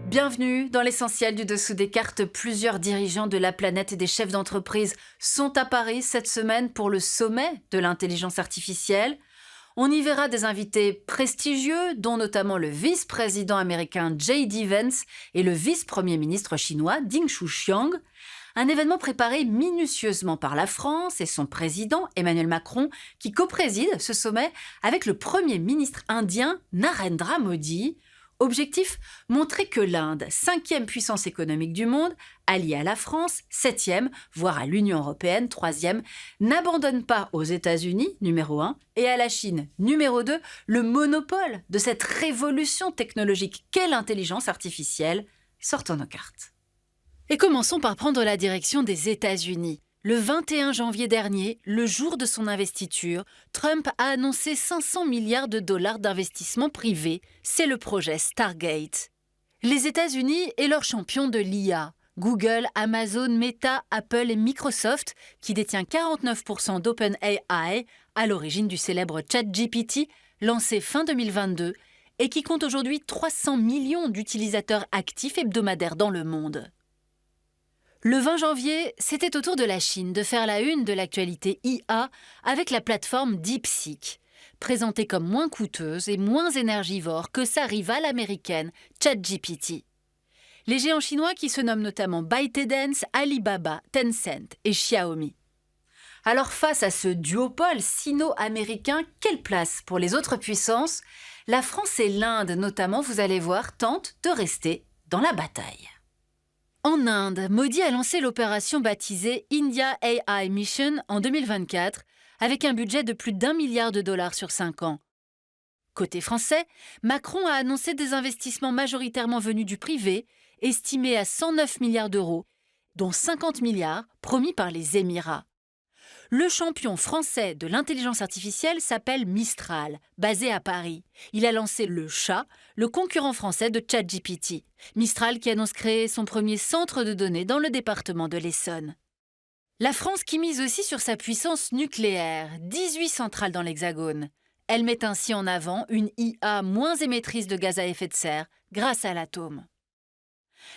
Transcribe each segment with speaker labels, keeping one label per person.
Speaker 1: Bienvenue dans l'essentiel du dessous des cartes. Plusieurs dirigeants de la planète et des chefs d'entreprise sont à Paris cette semaine pour le sommet de l'intelligence artificielle. On y verra des invités prestigieux, dont notamment le vice-président américain J.D. Vance et le vice-premier ministre chinois Ding Xuexiang. Un événement préparé minutieusement par la France et son président Emmanuel Macron, qui co-préside ce sommet avec le premier ministre indien Narendra Modi. Objectif, montrer que l'Inde, 5e puissance économique du monde, alliée à la France, 7e, voire à l'Union européenne, 3e, n'abandonne pas aux États-Unis, numéro 1, et à la Chine, numéro 2, le monopole de cette révolution technologique qu'est l'intelligence artificielle. Sortons nos cartes. Et commençons par prendre la direction des États-Unis. Le 21 janvier dernier, le jour de son investiture, Trump a annoncé 500 milliards de dollars d'investissement privé. C'est le projet Stargate. Les États-Unis et leurs champions de l'IA, Google, Amazon, Meta, Apple et Microsoft, qui détient 49% d'OpenAI, à l'origine du célèbre ChatGPT, lancé fin 2022, et qui compte aujourd'hui 300 millions d'utilisateurs actifs hebdomadaires dans le monde. Le 20 janvier, c'était au tour de la Chine de faire la une de l'actualité IA avec la plateforme DeepSeek, présentée comme moins coûteuse et moins énergivore que sa rivale américaine ChatGPT. Les géants chinois qui se nomment notamment ByteDance, Alibaba, Tencent et Xiaomi. Alors face à ce duopole sino-américain, quelle place pour les autres puissances? La France et l'Inde notamment, vous allez voir, tentent de rester dans la bataille. En Inde, Modi a lancé l'opération baptisée India AI Mission en 2024 avec un budget de plus d'1 milliard de dollars sur 5 ans. Côté français, Macron a annoncé des investissements majoritairement venus du privé, estimés à 109 milliards d'euros, dont 50 milliards promis par les Émirats. Le champion français de l'intelligence artificielle s'appelle Mistral, basé à Paris. Il a lancé le Chat, le concurrent français de ChatGPT. Mistral qui annonce créer son premier centre de données dans le département de l'Essonne. La France qui mise aussi sur sa puissance nucléaire, 18 centrales dans l'Hexagone. Elle met ainsi en avant une IA moins émettrice de gaz à effet de serre grâce à l'atome.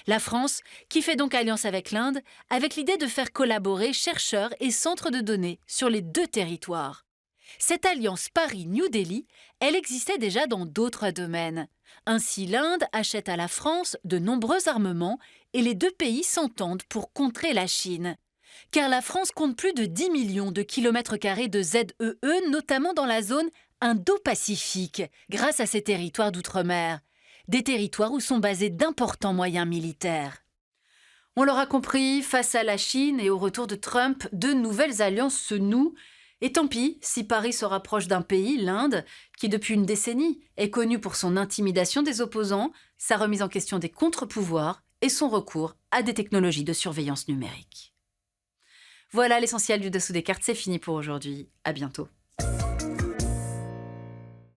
Speaker 1: La France, qui fait donc alliance avec l'Inde, avec l'idée de faire collaborer chercheurs et centres de données sur les deux territoires. Cette alliance Paris-New Delhi, elle existait déjà dans d'autres domaines. Ainsi, l'Inde achète à la France de nombreux armements et les deux pays s'entendent pour contrer la Chine. Car la France compte plus de 10 millions de kilomètres carrés de ZEE, notamment dans la zone Indo-Pacifique, grâce à ses territoires d'outre-mer. Des territoires où sont basés d'importants moyens militaires. On l'aura compris, face à la Chine et au retour de Trump, de nouvelles alliances se nouent. Et tant pis si Paris se rapproche d'un pays, l'Inde, qui depuis une décennie est connu pour son intimidation des opposants, sa remise en question des contre-pouvoirs et son recours à des technologies de surveillance numérique. Voilà l'essentiel du dessous des cartes, c'est fini pour aujourd'hui. À bientôt.